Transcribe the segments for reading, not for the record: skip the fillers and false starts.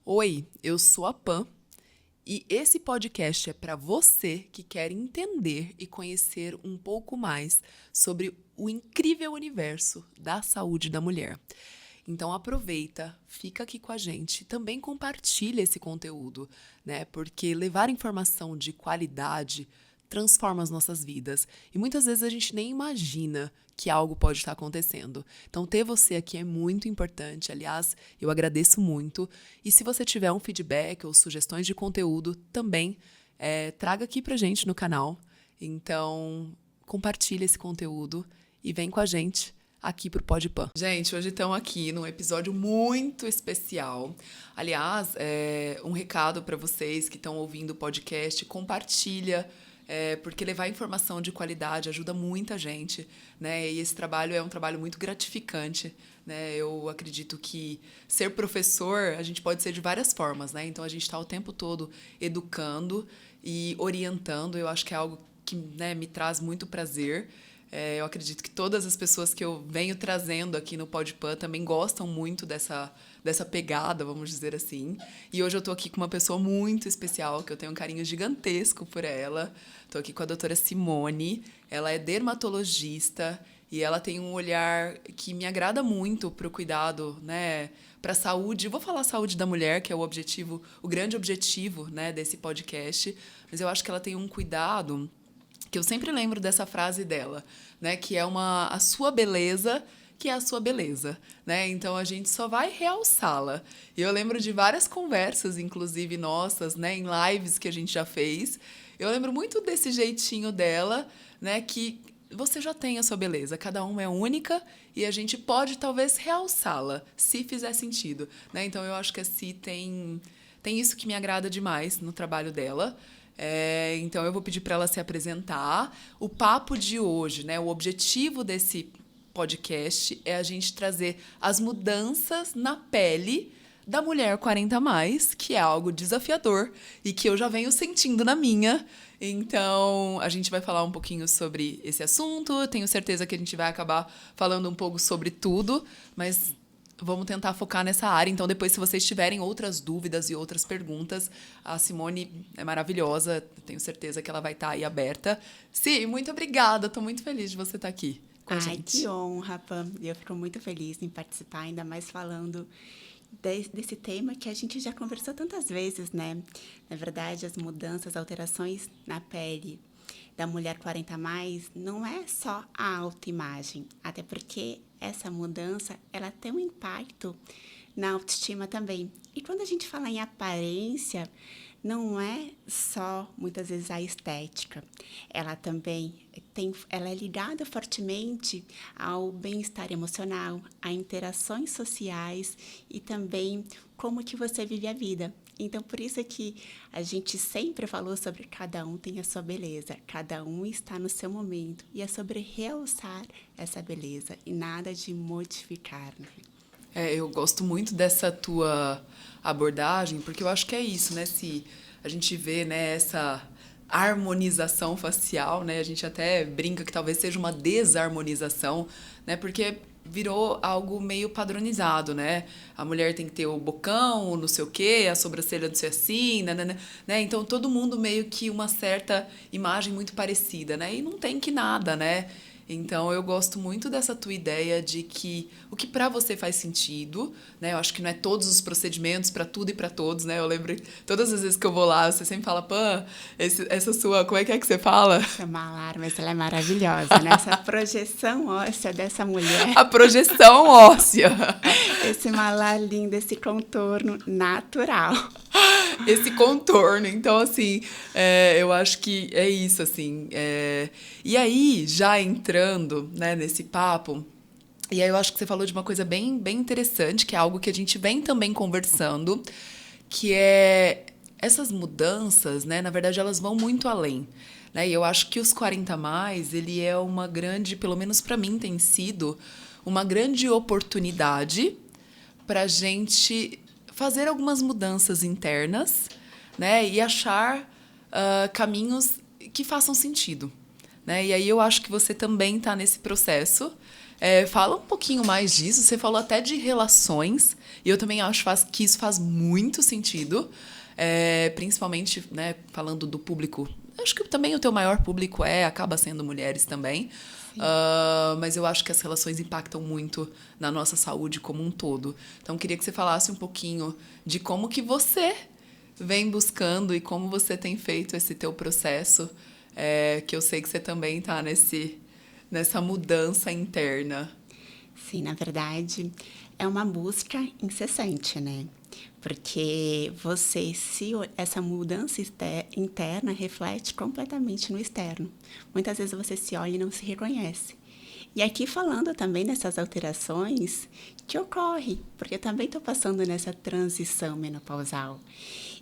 Oi, eu sou a Pan e esse podcast é para você que quer entender e conhecer um pouco mais sobre o incrível universo da saúde da mulher. Então aproveita, fica aqui com a gente, também compartilha esse conteúdo, né? Porque levar informação de qualidade transforma as nossas vidas. E muitas vezes a gente nem imagina que algo pode estar acontecendo. Então, ter você aqui é muito importante. Aliás, eu agradeço muito. E se você tiver um feedback ou sugestões de conteúdo, também traga aqui pra gente no canal. Então, compartilha esse conteúdo e vem com a gente aqui pro Podpah. Gente, hoje estamos aqui num episódio muito especial. Aliás, um recado para vocês que estão ouvindo o podcast, compartilha, porque levar informação de qualidade ajuda muita gente, né? E esse trabalho é um trabalho muito gratificante, né? Eu acredito que ser professor, a gente pode ser de várias formas, né? Então, a gente está o tempo todo educando e orientando. Eu acho que é algo que, né, me traz muito prazer. Eu acredito que todas as pessoas que eu venho trazendo aqui no Podpah também gostam muito dessa pegada, vamos dizer assim. E hoje eu tô aqui com uma pessoa muito especial, que eu tenho um carinho gigantesco por ela. Tô aqui com a doutora Simone. Ela é dermatologista e ela tem um olhar que me agrada muito pro cuidado, né, pra saúde. Eu vou falar saúde da mulher, que é o grande objetivo, né, desse podcast. Mas eu acho que ela tem um cuidado que eu sempre lembro dessa frase dela, né? Que é a sua beleza, que é a sua beleza, né? Então, a gente só vai realçá-la. E eu lembro de várias conversas, inclusive nossas, né? Em lives que a gente já fez. Eu lembro muito desse jeitinho dela, né? Que você já tem a sua beleza. Cada uma é única e a gente pode, talvez, realçá-la, se fizer sentido, né? Então, eu acho que a Si tem isso que me agrada demais no trabalho dela. Então, eu vou pedir para ela se apresentar. O papo de hoje, né, o objetivo desse podcast é a gente trazer as mudanças na pele da mulher 40 a mais, que é algo desafiador e que eu já venho sentindo na minha. Então, a gente vai falar um pouquinho sobre esse assunto. Eu tenho certeza que a gente vai acabar falando um pouco sobre tudo, mas vamos tentar focar nessa área. Então, depois, se vocês tiverem outras dúvidas e outras perguntas, a Simone é maravilhosa. Tenho certeza que ela vai estar aí aberta. Sim, muito obrigada. Estou muito feliz de você estar aqui com a gente. Que honra, Pam. Eu fico muito feliz em participar, ainda mais falando desse tema que a gente já conversou tantas vezes, né? Na verdade, as mudanças, alterações na pele da mulher 40 a mais não é só a autoimagem, até porque essa mudança, ela tem um impacto na autoestima também. E quando a gente fala em aparência, não é só, muitas vezes, a estética. Ela também ela é ligada fortemente ao bem-estar emocional, a interações sociais e também como que você vive a vida. Então, por isso é que a gente sempre falou sobre cada um tem a sua beleza, cada um está no seu momento, e é sobre realçar essa beleza e nada de modificar, né? Eu gosto muito dessa tua abordagem, porque eu acho que é isso, né? Se a gente vê, né, essa harmonização facial, né? A gente até brinca que talvez seja uma desarmonização, né? Porque virou algo meio padronizado, né? A mulher tem que ter o bocão, o não sei o quê, a sobrancelha não sei assim, né? Então, todo mundo meio que uma certa imagem muito parecida, né? E não tem que nada, né? Então, eu gosto muito dessa tua ideia de que o que pra você faz sentido, né? Eu acho que não é todos os procedimentos pra tudo e pra todos, né? Eu lembro todas as vezes que eu vou lá, você sempre fala, Pã, essa sua, como é que você fala? Essa malar, mas ela é maravilhosa, né? Essa projeção óssea dessa mulher. A projeção óssea. Esse malar lindo, esse contorno natural. Esse contorno. Então, assim, eu acho que é isso, assim. E aí, já entrando, né, nesse papo, e aí eu acho que você falou de uma coisa bem, bem interessante, que é algo que a gente vem também conversando, que é essas mudanças, né, na verdade, elas vão muito além. Né? E eu acho que os 40 a mais, ele é uma grande, pelo menos para mim tem sido, uma grande oportunidade para a gente fazer algumas mudanças internas, né, e achar caminhos que façam sentido. Né? E aí eu acho que você também está nesse processo, Fala um pouquinho mais disso. Você falou até de relações, e eu também acho que isso faz muito sentido, principalmente, né, falando do público. Acho que também o teu maior público acaba sendo mulheres também. Mas eu acho que as relações impactam muito na nossa saúde como um todo. Então, queria que você falasse um pouquinho de como que você vem buscando e como você tem feito esse teu processo, que eu sei que você também está nessa mudança interna. Sim, na verdade, é uma busca incessante, né? Porque essa mudança interna reflete completamente no externo. Muitas vezes você se olha e não se reconhece. E aqui falando também dessas alterações que ocorrem, porque eu também estou passando nessa transição menopausal.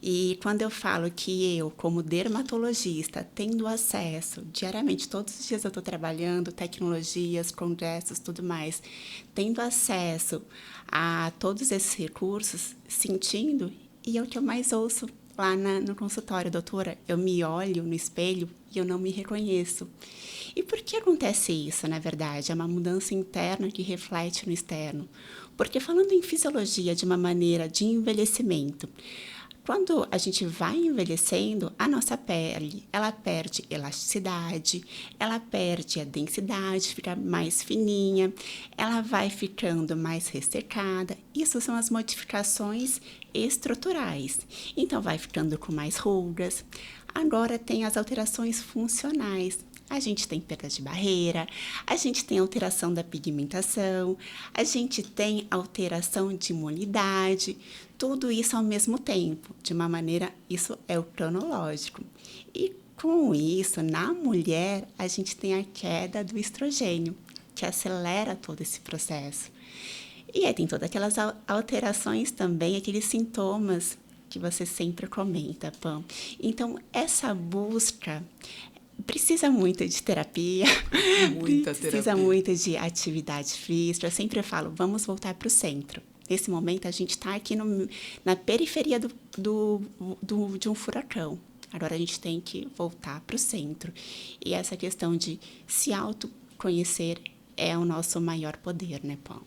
E quando eu falo que eu, como dermatologista, tendo acesso diariamente, todos os dias eu estou trabalhando, tecnologias, congressos, tudo mais, tendo acesso a todos esses recursos, sentindo, e é o que eu mais ouço lá no consultório, doutora, eu me olho no espelho e eu não me reconheço. E por que acontece isso, na verdade? É uma mudança interna que reflete no externo. Porque falando em fisiologia de uma maneira de envelhecimento, quando a gente vai envelhecendo, a nossa pele, ela perde elasticidade, ela perde a densidade, fica mais fininha, ela vai ficando mais ressecada. Isso são as modificações estruturais. Então, vai ficando com mais rugas. Agora tem as alterações funcionais. A gente tem perda de barreira, a gente tem alteração da pigmentação, a gente tem alteração de imunidade, tudo isso ao mesmo tempo, de uma maneira, isso é o cronológico. E com isso, na mulher, a gente tem a queda do estrogênio, que acelera todo esse processo. E aí tem todas aquelas alterações também, aqueles sintomas que você sempre comenta, Pam. Então, essa busca precisa muito de terapia, precisa muito de atividade física. Eu sempre falo, vamos voltar para o centro. Nesse momento, a gente está aqui na periferia de um furacão. Agora, a gente tem que voltar para o centro. E essa questão de se autoconhecer é o nosso maior poder, né, Paulo?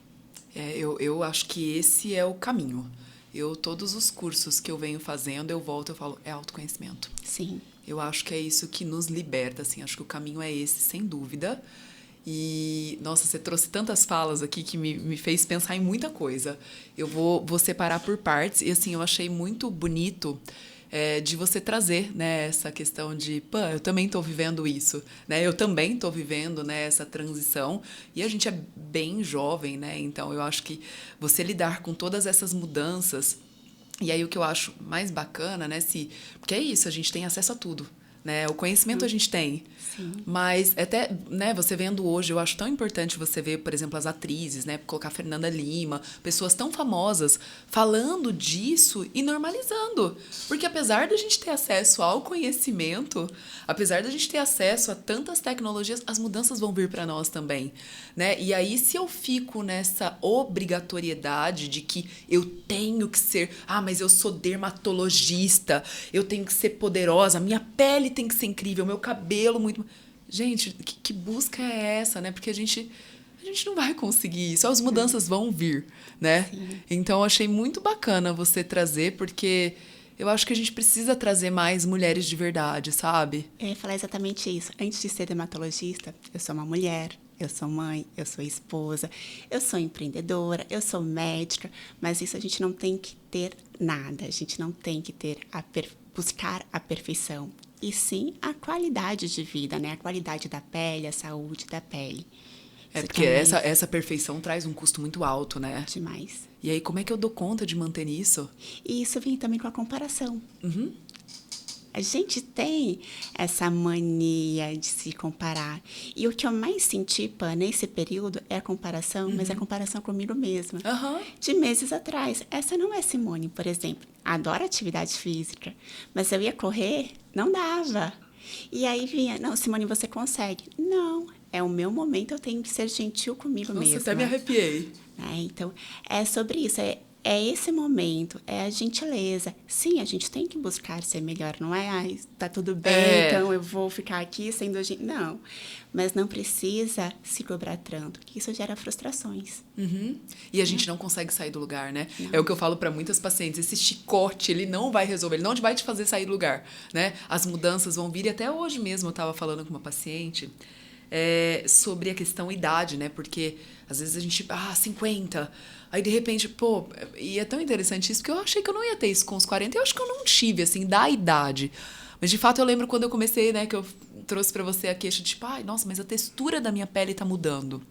Eu acho que esse é o caminho. Todos os cursos que eu venho fazendo, eu volto e falo, é autoconhecimento. Sim. Eu acho que é isso que nos liberta, assim, acho que o caminho é esse, sem dúvida. E, nossa, você trouxe tantas falas aqui que me fez pensar em muita coisa. Eu vou separar por partes, e assim, eu achei muito bonito de você trazer, né, essa questão de, pô, eu também estou vivendo isso, né, eu também estou vivendo, né, essa transição, e a gente é bem jovem, né, então eu acho que você lidar com todas essas mudanças. E aí o que eu acho mais bacana, né, porque é isso, a gente tem acesso a tudo, né? O conhecimento a gente tem. Sim. Mas até, né, você vendo hoje, eu acho tão importante você ver, por exemplo, as atrizes, né, colocar Fernanda Lima, pessoas tão famosas falando disso e normalizando. Porque apesar da gente ter acesso ao conhecimento, apesar da gente ter acesso a tantas tecnologias, as mudanças vão vir para nós também, né? E aí se eu fico nessa obrigatoriedade de que eu tenho que ser, mas eu sou dermatologista, eu tenho que ser poderosa, minha pele tem que ser incrível, meu cabelo muito... Gente, que busca é essa, né? Porque a gente não vai conseguir isso, as mudanças vão vir, né? Sim. Então, eu achei muito bacana você trazer, porque eu acho que a gente precisa trazer mais mulheres de verdade, sabe? Eu ia falar exatamente isso. Antes de ser dermatologista, eu sou uma mulher, eu sou mãe, eu sou esposa, eu sou empreendedora, eu sou médica, mas isso a gente não tem que ter nada, a gente não tem que ter buscar a perfeição, e sim a qualidade de vida, né? A qualidade da pele, a saúde da pele. Porque essa perfeição traz um custo muito alto, né? Demais. E aí, como é que eu dou conta de manter isso? E isso vem também com a comparação. Uhum. A gente tem essa mania de se comparar. E o que eu mais senti, Pã, nesse período é a comparação, mas é a comparação comigo mesma. Uhum. De meses atrás. Essa não é Simone, por exemplo. Adora atividade física, mas eu ia correr, não dava. E aí vinha, não, Simone, você consegue. Não, é o meu momento, eu tenho que ser gentil comigo mesma. Nossa, até me arrepiei. Então, é sobre isso. É é esse momento, é a gentileza. Sim, a gente tem que buscar ser melhor, não é? Ai, tá tudo bem, então eu vou ficar aqui sendo... Não, mas não precisa se cobrar tanto, que isso gera frustrações. E a gente não consegue sair do lugar, né? Não. É o que eu falo para muitas pacientes. Esse chicote, ele não vai resolver, ele não vai te fazer sair do lugar, né? As mudanças vão vir, e até hoje mesmo eu estava falando com uma paciente sobre a questão idade, né? Porque às vezes a gente, 50, aí de repente, e é tão interessante isso, porque eu achei que eu não ia ter isso com os 40, e eu acho que eu não tive, assim, da idade. Mas de fato eu lembro quando eu comecei, né, que eu trouxe para você a queixa de, nossa, mas a textura da minha pele tá mudando.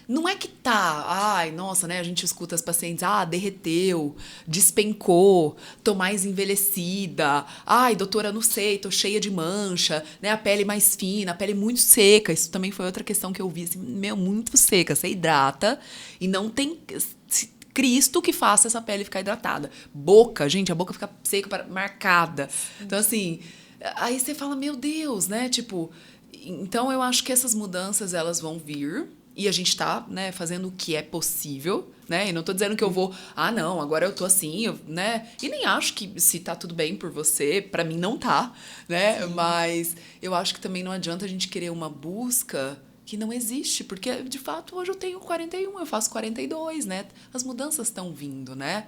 Não é que tá, ai, nossa, né? A gente escuta as pacientes, derreteu, despencou, tô mais envelhecida, ai, doutora, não sei, tô cheia de mancha, né? A pele mais fina, a pele muito seca. Isso também foi outra questão que eu vi, assim, muito seca. Você hidrata e não tem Cristo que faça essa pele ficar hidratada. Boca, gente, a boca fica seca, marcada. Então, assim, aí você fala, meu Deus, né? Tipo, então eu acho que essas mudanças, elas vão vir. E a gente tá, né, fazendo o que é possível, né? E não tô dizendo que eu vou, não, agora eu tô assim, né? E nem acho que se tá tudo bem por você, pra mim não tá, né? Sim. Mas eu acho que também não adianta a gente querer uma busca que não existe, porque de fato hoje eu tenho 41, eu faço 42, né? As mudanças estão vindo, né?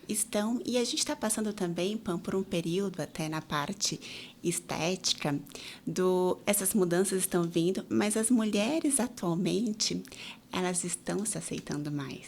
Estão, e a gente está passando também, Pam, por um período até na parte estética, essas mudanças estão vindo, mas as mulheres atualmente, elas estão se aceitando mais.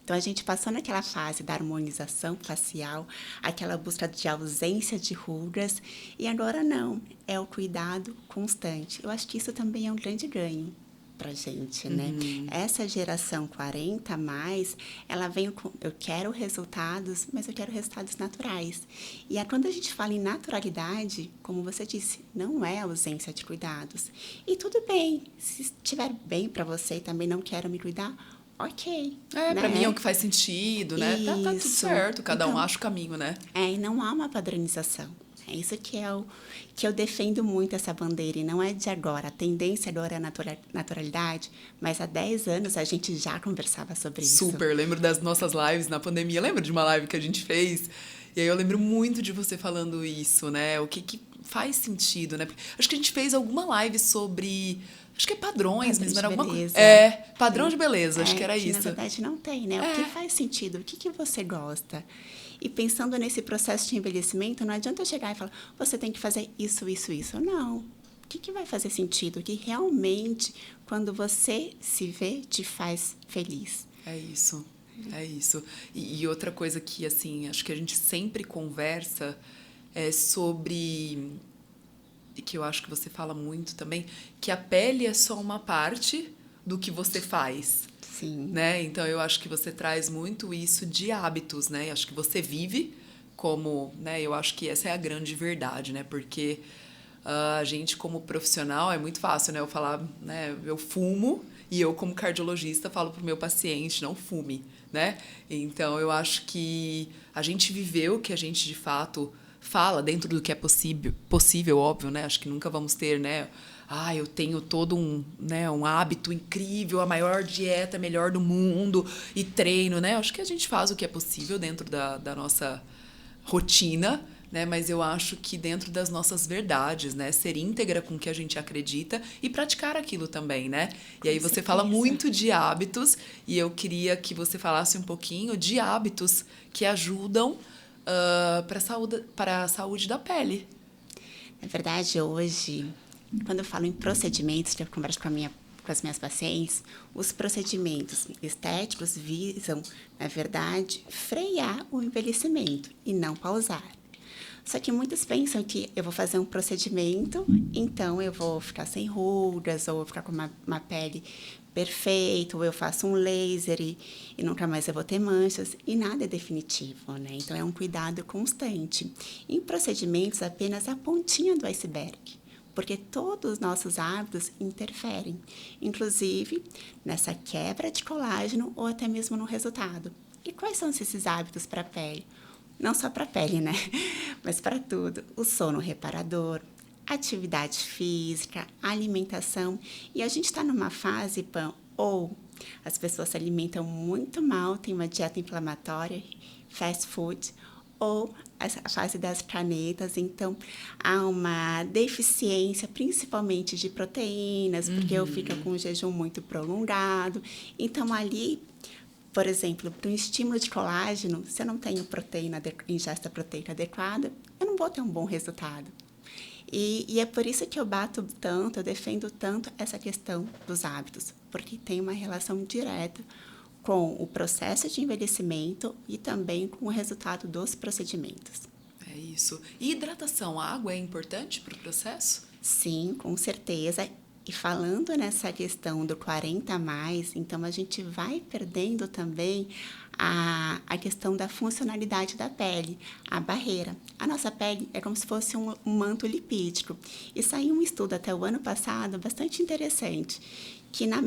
Então, a gente passou naquela fase da harmonização facial, aquela busca de ausência de rugas, e agora não, é o cuidado constante. Eu acho que isso também é um grande ganho pra gente, né? Essa geração 40 mais, ela vem com, eu quero resultados, mas eu quero resultados naturais. E quando a gente fala em naturalidade, como você disse, não é ausência de cuidados. E tudo bem, se estiver bem para você e também não quero me cuidar, ok. Né? Pra mim é o que faz sentido, né? Tá tudo certo, cada um acha o caminho, né? E não há uma padronização. É isso que eu defendo muito, essa bandeira, e não é de agora. A tendência agora é a naturalidade, mas há 10 anos a gente já conversava sobre isso. Super, lembro das nossas lives na pandemia, lembro de uma live que a gente fez, e aí eu lembro muito de você falando isso, né? O que faz sentido, né? Acho que a gente fez alguma live sobre... Acho que é padrões mesmo, era alguma coisa. Padrão de beleza, acho que era isso. Na verdade não tem, né? O que faz sentido? O que você gosta? E pensando nesse processo de envelhecimento, não adianta eu chegar e falar, você tem que fazer isso, isso, isso. Não. O que vai fazer sentido? O que realmente, quando você se vê, te faz feliz? É isso, é isso. E outra coisa que, assim, acho que a gente sempre conversa é sobre... que eu acho que você fala muito também, que a pele é só uma parte do que você faz. Sim. Né? Então, eu acho que você traz muito isso de hábitos, né? Acho que você vive como... né? Eu acho que essa é a grande verdade, né? Porque a gente, como profissional, é muito fácil, né? Eu falar, né? Eu fumo e eu, como cardiologista, falo pro meu paciente, não fume, né? Então, eu acho que a gente viveu o que a gente, de fato... fala dentro do que é possível, óbvio, né? Acho que nunca vamos ter, né? Eu tenho todo um hábito incrível, a maior dieta melhor do mundo e treino, né? Acho que a gente faz o que é possível dentro da nossa rotina, né? Mas eu acho que dentro das nossas verdades, né? Ser íntegra com o que a gente acredita e praticar aquilo também, né? E aí você fala muito de hábitos e eu queria que você falasse um pouquinho de hábitos que ajudam para a saúde da pele. Na verdade, hoje, quando eu falo em procedimentos, que eu converso com as minhas pacientes, os procedimentos estéticos visam, na verdade, frear o envelhecimento e não pausar. Só que muitos pensam que eu vou fazer um procedimento, então eu vou ficar sem rugas, ou vou ficar com uma pele perfeita, ou eu faço um laser e nunca mais eu vou ter manchas, e nada é definitivo, né? Então, é um cuidado constante. Em procedimentos, apenas a pontinha do iceberg, porque todos os nossos hábitos interferem, inclusive nessa quebra de colágeno ou até mesmo no resultado. E quais são esses hábitos para a pele? Não só para a pele, né? Mas para tudo. O sono reparador, atividade física, alimentação. E a gente está numa fase, Pam, ou As pessoas se alimentam muito mal, têm uma dieta inflamatória, fast food, ou a fase das planetas, então há uma deficiência, principalmente de proteínas, porque eu fico com um jejum muito prolongado. Então, ali, por exemplo, para um estímulo de colágeno, se eu não tenho ingesta proteica adequada, eu não vou ter um bom resultado. E é por isso que eu bato tanto, eu defendo tanto essa questão dos hábitos, porque tem uma relação direta com o processo de envelhecimento e também com o resultado dos procedimentos. É isso. E hidratação, a água é importante para o processo? Sim, com certeza. E falando nessa questão do 40 a mais, então a gente vai perdendo também a questão da funcionalidade da pele, a barreira. A nossa pele é como se fosse um manto lipídico. E saiu um estudo até o ano passado bastante interessante, que na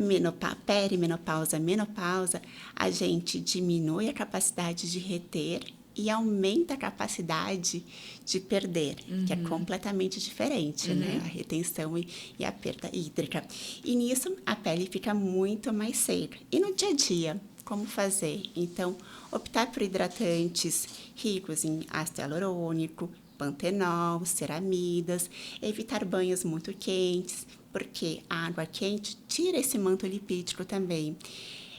perimenopausa, menopausa, a gente diminui a capacidade de reter e aumenta a capacidade de perder, que é completamente diferente, né? A retenção e a perda hídrica. E nisso, a pele fica muito mais seca. E no dia a dia, como fazer? Então, optar por hidratantes ricos em ácido hialurônico, pantenol, ceramidas, evitar banhos muito quentes, porque a água quente tira esse manto lipídico também.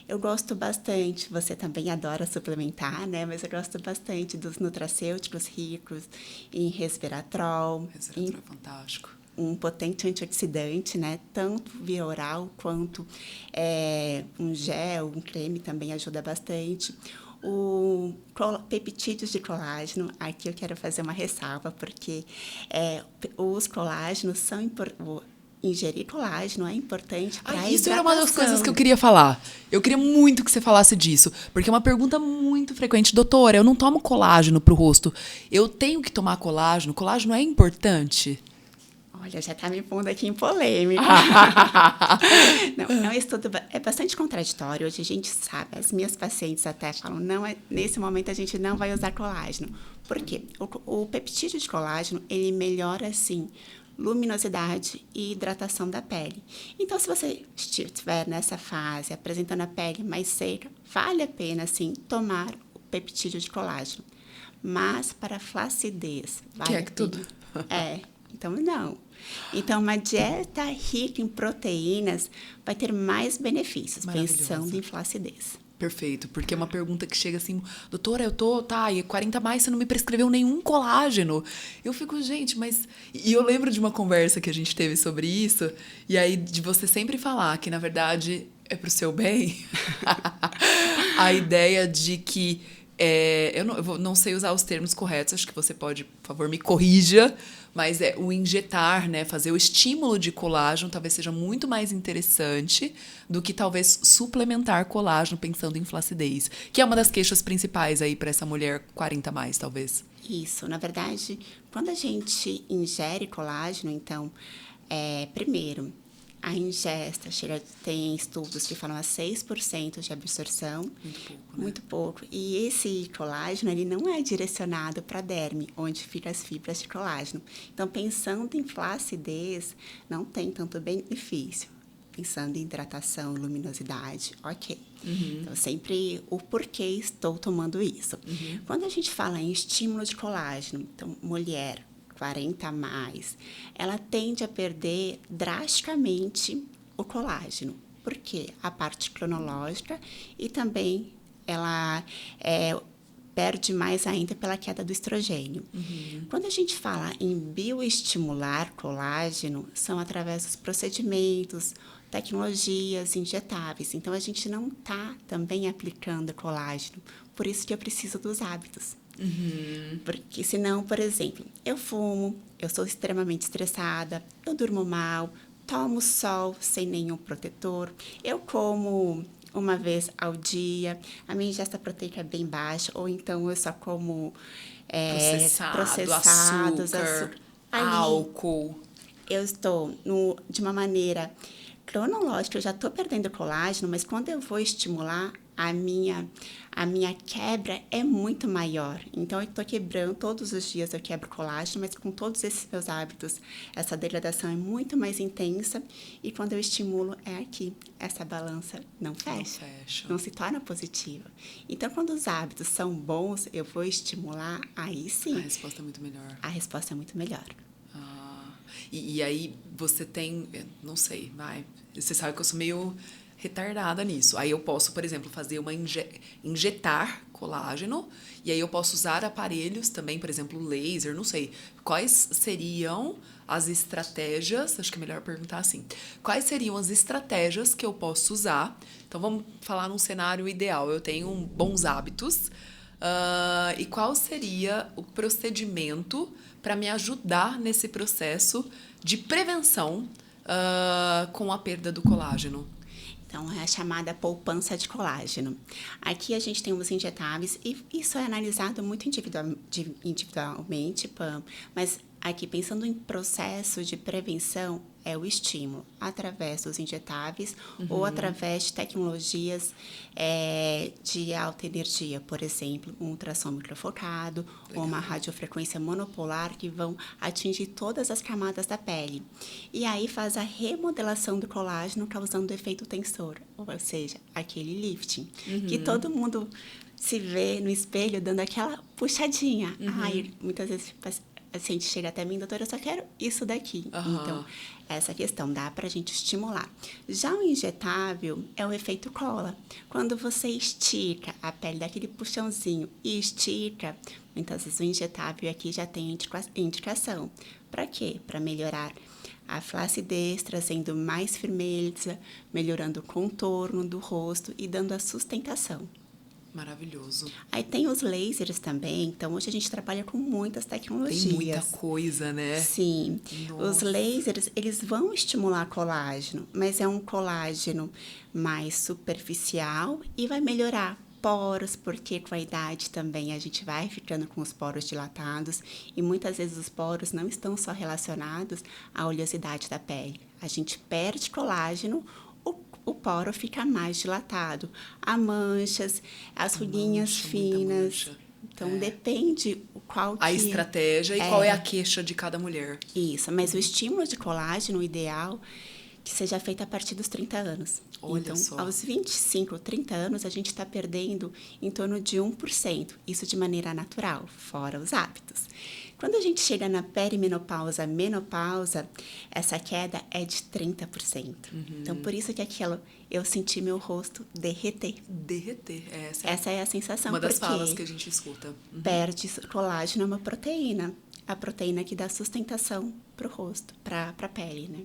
Eu gosto bastante, você também adora suplementar, né? Mas eu gosto bastante dos nutracêuticos ricos em resveratrol. Resveratrol é fantástico. Um potente antioxidante, né? Tanto via oral quanto um gel, um creme também ajuda bastante. O peptídeos de colágeno, aqui eu quero fazer uma ressalva, porque os colágenos são importantes. Ingerir colágeno é importante para a hidratação. Isso era uma das coisas que eu queria falar. Eu queria muito que você falasse disso, porque é uma pergunta muito frequente. Doutora, eu não tomo colágeno para o rosto. Eu tenho que tomar colágeno? Colágeno é importante? Olha, já está me pondo aqui em polêmica. Não, é um estudo bastante contraditório. Hoje a gente sabe, as minhas pacientes até falam, nesse momento a gente não vai usar colágeno. Por quê? O peptídeo de colágeno, ele melhora, sim, luminosidade e hidratação da pele. Então, se você estiver nessa fase, apresentando a pele mais seca, vale a pena, sim, tomar o peptídeo de colágeno. Mas, para flacidez, vale a pena. Tudo. Então não. Então, uma dieta rica em proteínas vai ter mais benefícios, pensando em flacidez. Perfeito, porque é uma pergunta que chega assim, doutora, e 40 mais, você não me prescreveu nenhum colágeno. Eu fico, gente, mas... E eu lembro de uma conversa que a gente teve sobre isso, e aí de você sempre falar que, na verdade, é pro seu bem. A ideia de que... eu não sei usar os termos corretos, acho que você pode, por favor, me corrija, mas o injetar, né, fazer o estímulo de colágeno talvez seja muito mais interessante do que talvez suplementar colágeno pensando em flacidez, que é uma das queixas principais aí para essa mulher 40 mais, talvez. Isso, na verdade, quando a gente ingere colágeno, então, primeiro, a ingesta tem estudos que falam a 6% de absorção. Muito pouco, né? Muito pouco. E esse colágeno, ele não é direcionado para a derme, onde ficam as fibras de colágeno. Então, pensando em flacidez, não tem tanto benefício. Pensando em hidratação, luminosidade, ok. Então, sempre o porquê estou tomando isso. Quando a gente fala em estímulo de colágeno, então, mulher 40 a mais, ela tende a perder drasticamente o colágeno. Por quê? A parte cronológica e também ela perde mais ainda pela queda do estrogênio. Quando a gente fala em bioestimular colágeno, são através dos procedimentos, tecnologias injetáveis. Então, a gente não está também aplicando colágeno. Por isso que eu preciso dos hábitos. Porque senão, por exemplo, eu fumo, eu sou extremamente estressada, eu durmo mal, tomo sol sem nenhum protetor, eu como uma vez ao dia, a minha ingesta proteica é bem baixa, ou então eu só como processados, açúcar, álcool. Eu estou de uma maneira cronológica, eu já estou perdendo colágeno, mas quando eu vou estimular, a minha quebra é muito maior. Então, eu estou quebrando, todos os dias eu quebro colágeno, mas com todos esses meus hábitos, essa degradação é muito mais intensa. E quando eu estimulo, é aqui. Essa balança não fecha. Não se torna positiva. Então, quando os hábitos são bons, eu vou estimular, aí sim. A resposta é muito melhor. A resposta é muito melhor. E aí você tem, não sei, você sabe que eu sou meio retardada nisso. Aí eu posso, por exemplo, fazer injetar colágeno, e aí eu posso usar aparelhos também, por exemplo, laser, não sei. Quais seriam as estratégias, acho que é melhor perguntar assim, quais seriam as estratégias que eu posso usar? Então vamos falar num cenário ideal, eu tenho bons hábitos, e qual seria o procedimento para me ajudar nesse processo de prevenção com a perda do colágeno? Então, é a chamada poupança de colágeno. Aqui a gente tem os injetáveis e isso é analisado muito individualmente, Pam, mas aqui pensando em processo de prevenção, é o estímulo através dos injetáveis ou através de tecnologias de alta energia, por exemplo, um ultrassom microfocado ou uma radiofrequência monopolar que vão atingir todas as camadas da pele. E aí faz a remodelação do colágeno causando o efeito tensor, ou seja, aquele lifting, que todo mundo se vê no espelho dando aquela puxadinha. Ai, muitas vezes o paciente chega até mim, doutora, eu só quero isso daqui. Então, essa questão dá pra gente estimular. Já o injetável é o efeito cola. Quando você estica a pele daquele puxãozinho e estica, muitas vezes o injetável aqui já tem indicação. Para quê? Para melhorar a flacidez, trazendo mais firmeza, melhorando o contorno do rosto e dando a sustentação. Maravilhoso. Aí tem os lasers também, então hoje a gente trabalha com muitas tecnologias. Tem muita coisa, né? Sim. Nossa. Os lasers, eles vão estimular colágeno, mas é um colágeno mais superficial e vai melhorar poros, porque com a idade também a gente vai ficando com os poros dilatados e muitas vezes os poros não estão só relacionados à oleosidade da pele. A gente perde colágeno, o poro fica mais dilatado. Há manchas, as ruguinhas finas. Então, depende qual que... A estratégia e qual é a queixa de cada mulher. Isso, mas o estímulo de colágeno, o ideal, que seja feito a partir dos 30 anos. Olha então, só. aos 25, 30 anos, a gente está perdendo em torno de 1%. Isso de maneira natural, fora os hábitos. Quando a gente chega na perimenopausa, menopausa, essa queda é de 30%. Então, por isso que eu senti meu rosto derreter. Derreter, essa é a sensação. Uma das falas que a gente escuta. Perde colágeno, é uma proteína. A proteína que dá sustentação para o rosto, para a pele, né?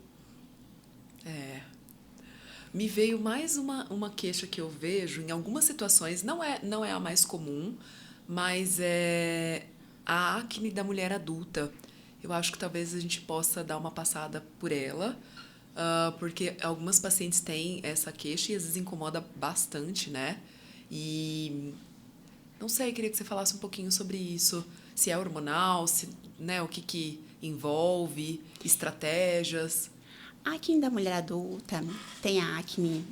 Me veio mais uma queixa que eu vejo em algumas situações, não é a mais comum, mas é a acne da mulher adulta. Eu acho que talvez a gente possa dar uma passada por ela, porque algumas pacientes têm essa queixa e às vezes incomoda bastante, né? E não sei, queria que você falasse um pouquinho sobre isso. Se é hormonal, né, o que envolve, estratégias. A acne da mulher adulta tem a acne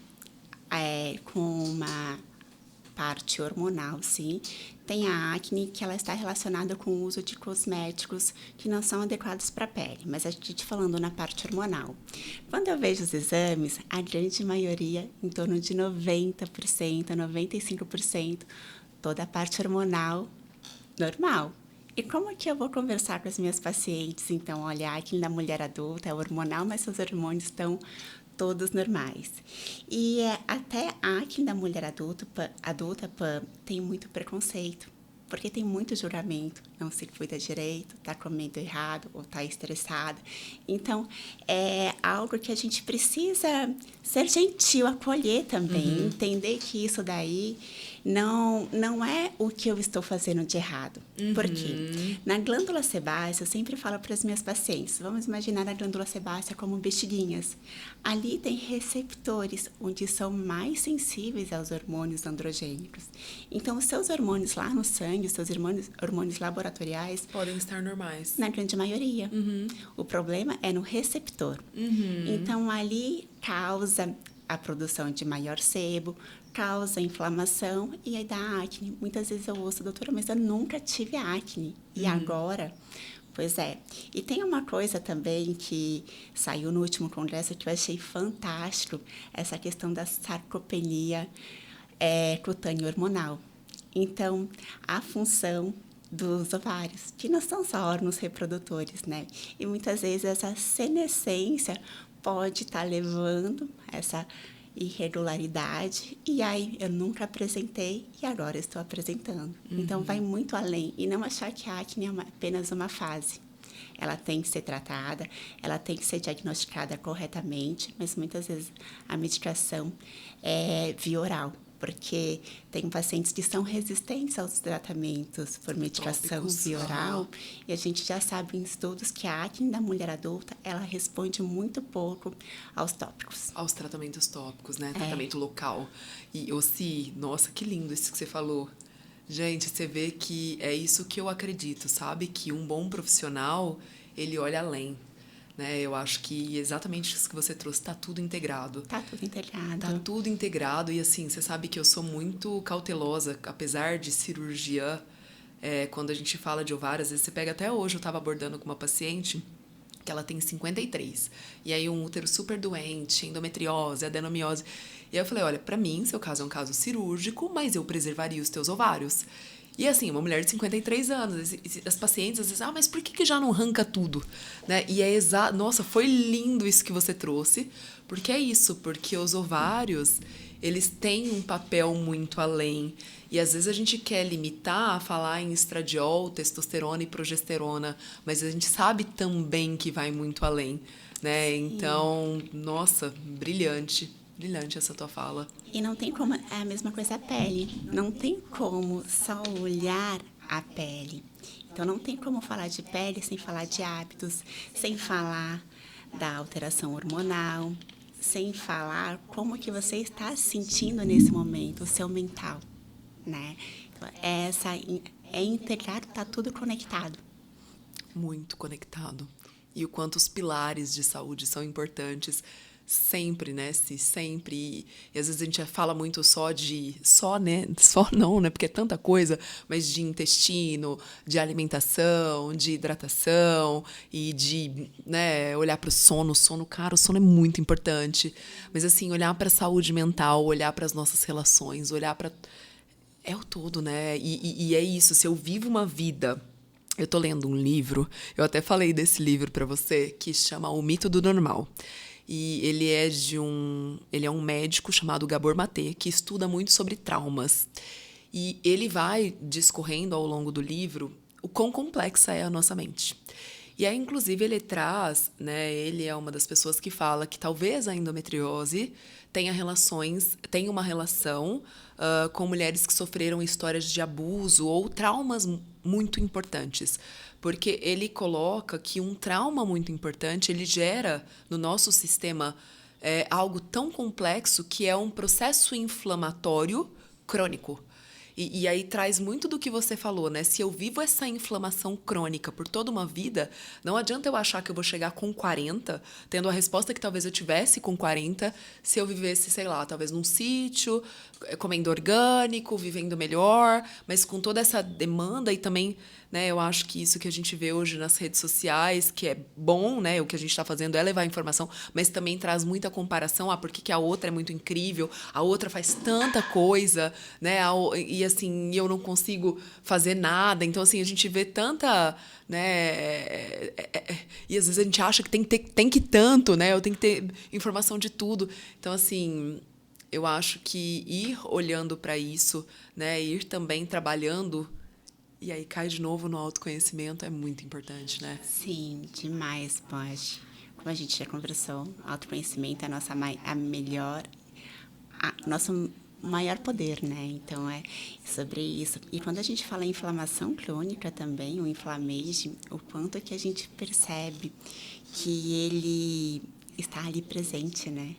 com uma parte hormonal, sim. Tem a acne que ela está relacionada com o uso de cosméticos que não são adequados para a pele, mas a gente falando na parte hormonal. Quando eu vejo os exames, a grande maioria, em torno de 90%, 95%, toda a parte hormonal normal. E como que eu vou conversar com as minhas pacientes? Então, olha, a acne da mulher adulta é hormonal, mas seus hormônios estão todos normais. E até a acne da mulher adulta tem muito preconceito, porque tem muito julgamento, não se cuida direito, está comendo errado ou está estressada. Então, é algo que a gente precisa ser gentil, acolher também, entender que isso daí não é o que eu estou fazendo de errado. Por quê? Na glândula sebácea, eu sempre falo para as minhas pacientes, vamos imaginar a glândula sebácea como bexiguinhas. Ali tem receptores, onde são mais sensíveis aos hormônios androgênicos. Então, os seus hormônios lá no sangue, os seus hormônios laboratoriais... podem estar normais. Na grande maioria. O problema é no receptor. Então, ali causa a produção de maior sebo, causa inflamação e aí dá acne. Muitas vezes eu ouço, doutora, mas eu nunca tive acne. E agora? Pois é. E tem uma coisa também que saiu no último congresso que eu achei fantástico, essa questão da sarcopenia cutânea hormonal. Então, a função dos ovários, que não são só órgãos reprodutores, né? E muitas vezes essa senescência pode estar levando essa irregularidade e aí eu nunca apresentei e agora estou apresentando. Então vai muito além e não achar que a acne é apenas uma fase. Ela tem que ser tratada, ela tem que ser diagnosticada corretamente, mas muitas vezes a medicação é via oral, porque tem pacientes que são resistentes aos tratamentos por medicação via oral, e a gente já sabe em estudos que a acne da mulher adulta, ela responde muito pouco aos tópicos. Aos tratamentos tópicos, né? Tratamento local. E, Ossi, nossa, que lindo isso que você falou. Gente, você vê que é isso que eu acredito, sabe? Que um bom profissional, ele olha além. Né? Eu acho que exatamente isso que você trouxe, tá tudo integrado. Tá tudo integrado. Tá tudo integrado e assim, você sabe que eu sou muito cautelosa, apesar de cirurgia, quando a gente fala de ovários, às vezes você pega até hoje, eu estava abordando com uma paciente que ela tem 53, e aí um útero super doente, endometriose, adenomiose, e aí eu falei, olha, pra mim, seu caso é um caso cirúrgico, mas eu preservaria os teus ovários. E assim, uma mulher de 53 anos, as pacientes às vezes, mas por que já não arranca tudo? Né? E é exato, nossa, foi lindo isso que você trouxe, porque é isso, porque os ovários, eles têm um papel muito além. E às vezes a gente quer limitar a falar em estradiol, testosterona e progesterona, mas a gente sabe também que vai muito além, né? Sim. Então, nossa, brilhante. Brilhante essa tua fala. E não tem como, é a mesma coisa a pele. Não tem como só olhar a pele. Então, não tem como falar de pele sem falar de hábitos, sem falar da alteração hormonal, sem falar como que você está se sentindo nesse momento, o seu mental, né? Então, integrado, está tudo conectado. Muito conectado. E o quanto os pilares de saúde são importantes sempre, né? Sempre. E às vezes a gente fala muito né? Só não, né? Porque é tanta coisa, mas de intestino, de alimentação, de hidratação e de, né, olhar para o sono. Cara, o sono é muito importante. Mas assim, olhar para a saúde mental, olhar para as nossas relações, olhar para... É o todo, né? E é isso, se eu vivo uma vida... Eu tô lendo um livro, eu até falei desse livro para você, que chama O Mito do Normal. E ele é um médico chamado Gabor Maté, que estuda muito sobre traumas. E ele vai discorrendo ao longo do livro o quão complexa é a nossa mente. E aí, inclusive, ele traz, né, ele é uma das pessoas que fala que talvez a endometriose tenha uma relação com mulheres que sofreram histórias de abuso ou traumas muito importantes. Porque ele coloca que um trauma muito importante, ele gera no nosso sistema algo tão complexo que é um processo inflamatório crônico. E aí traz muito do que você falou, né? Se eu vivo essa inflamação crônica por toda uma vida, não adianta eu achar que eu vou chegar com 40, tendo a resposta que talvez eu tivesse com 40, se eu vivesse, sei lá, talvez num sítio, comendo orgânico, vivendo melhor, mas com toda essa demanda e também, né, eu acho que isso que a gente vê hoje nas redes sociais, que é bom, né, o que a gente está fazendo é levar informação, mas também traz muita comparação, por que a outra é muito incrível, a outra faz tanta coisa, né, e assim, eu não consigo fazer nada, então assim, a gente vê tanta, né, e às vezes a gente acha que tem que tanto, né, eu tenho que ter informação de tudo, então assim... Eu acho que ir olhando para isso, né, ir também trabalhando, e aí cai de novo no autoconhecimento, é muito importante, né? Sim, demais, pode. Como a gente já conversou, autoconhecimento é nosso maior poder, né? Então, é sobre isso. E quando a gente fala em inflamação crônica também, o inflammation, o quanto que a gente percebe que ele está ali presente, né?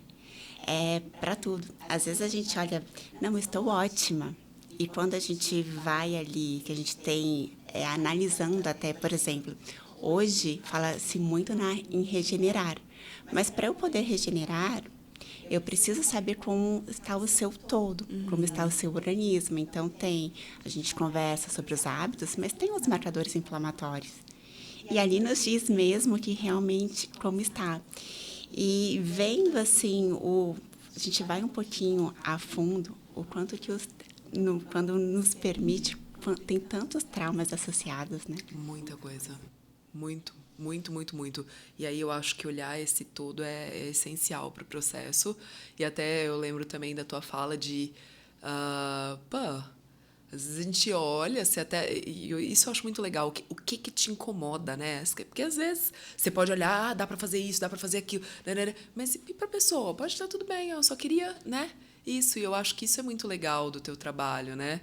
É para tudo. Às vezes a gente olha, não, estou ótima. E quando a gente vai ali, que a gente tem, analisando até, por exemplo, hoje fala-se muito em regenerar. Mas para eu poder regenerar, Eu preciso saber como está o seu todo, como está o seu organismo. Então, a gente conversa sobre os hábitos, mas tem os marcadores inflamatórios. E ali nos diz mesmo que realmente como está. E vendo assim, a gente vai um pouquinho a fundo, o quanto que quando nos permite, tem tantos traumas associados, né? Muita coisa. Muito, muito, muito, muito. E aí eu acho que olhar esse todo é essencial para o processo. E até eu lembro também da tua fala de... pô, às vezes a gente olha, você até... Isso eu acho muito legal. O que te incomoda, né? Porque às vezes você pode olhar, dá para fazer isso, dá para fazer aquilo. Né? Mas e para a pessoa? Pode estar tudo bem, eu só queria, né? Isso, e eu acho que isso é muito legal do teu trabalho, né?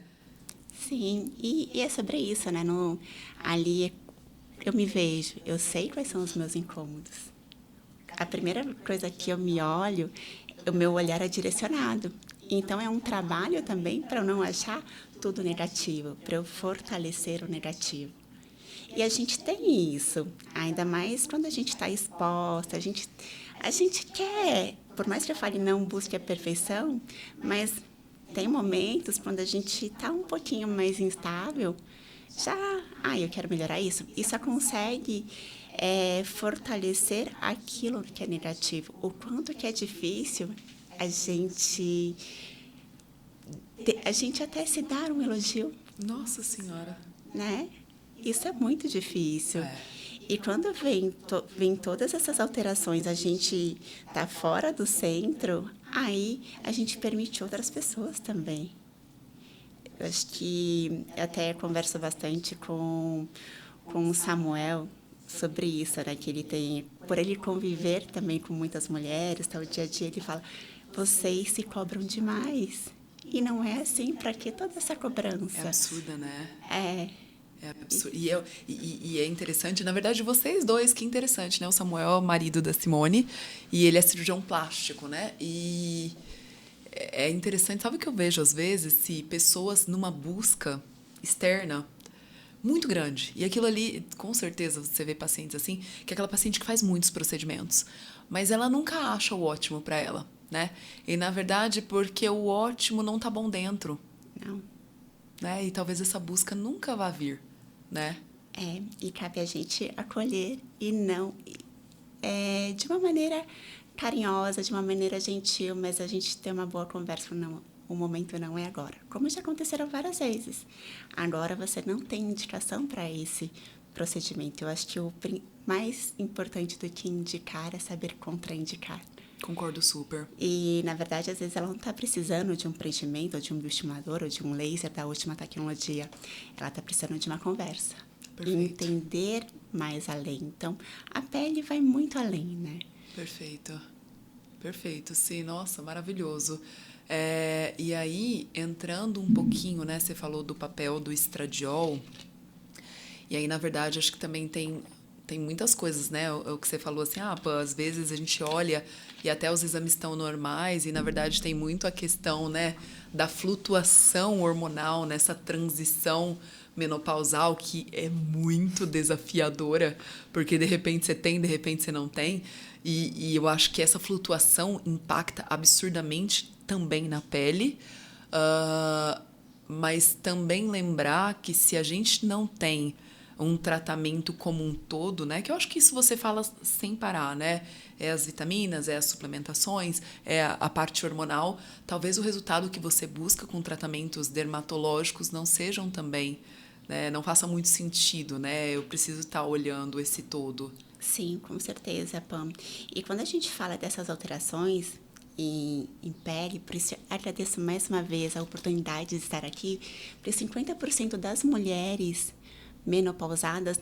Sim, e é sobre isso, né? Ali eu me vejo, eu sei quais são os meus incômodos. A primeira coisa que eu me olho, o meu olhar é direcionado. Então, é um trabalho também para eu não achar tudo negativo, para eu fortalecer o negativo. E a gente tem isso, ainda mais quando a gente está exposta, a gente quer, por mais que eu fale não busque a perfeição, mas tem momentos quando a gente está um pouquinho mais instável, eu quero melhorar isso. E só consegue fortalecer aquilo que é negativo. O quanto que é difícil a gente até se dar um elogio, Nossa Senhora. né? Isso é muito difícil. É. E quando vem todas essas alterações, a gente tá fora do centro, aí a gente permite outras pessoas também. Eu acho que eu até converso bastante com o Samuel sobre isso, né? Que ele tem, por ele conviver também com muitas mulheres, tá, o dia a dia, ele fala, vocês se cobram demais. E não é assim, para que toda essa cobrança? É absurda, né? É. É absurdo. E é interessante, na verdade, vocês dois, que interessante, né? O Samuel é o marido da Simone e ele é cirurgião plástico, né? E é interessante, sabe o que eu vejo às vezes? Se pessoas numa busca externa muito grande, e aquilo ali, com certeza, você vê pacientes assim, que é aquela paciente que faz muitos procedimentos, mas ela nunca acha o ótimo para ela, né? E, na verdade, porque o ótimo não tá bom dentro. Não. Né? E talvez essa busca nunca vá vir, né? E cabe a gente acolher e não... de uma maneira carinhosa, de uma maneira gentil, mas a gente ter uma boa conversa. Não, o momento não é agora. Como já aconteceram várias vezes. Agora você não tem indicação para esse procedimento. Eu acho que o mais importante do que indicar é saber contraindicar. Concordo super. E, na verdade, às vezes ela não está precisando de um preenchimento, ou de um bioestimulador, ou de um laser da última tecnologia. Ela está precisando de uma conversa. Perfeito. E entender mais além. Então, a pele vai muito além, né? Perfeito. Perfeito, sim. Nossa, maravilhoso. E aí, entrando um pouquinho, né? Você falou do papel do estradiol. E aí, na verdade, acho que também tem muitas coisas, né? O que você falou assim, pô, às vezes a gente olha e até os exames estão normais e, na verdade, tem muito a questão, né, da flutuação hormonal nessa transição menopausal que é muito desafiadora, porque de repente você tem, de repente você não tem. E eu acho que essa flutuação impacta absurdamente também na pele, mas também lembrar que se a gente não tem um tratamento como um todo, né? Que eu acho que isso você fala sem parar, né? É as vitaminas, é as suplementações, é a parte hormonal. Talvez o resultado que você busca com tratamentos dermatológicos não sejam também, né? Não faça muito sentido, né? Eu preciso estar olhando esse todo. Sim, com certeza, Pam. E quando a gente fala dessas alterações em pele, por isso eu agradeço mais uma vez a oportunidade de estar aqui, porque 50% das mulheres menopausadas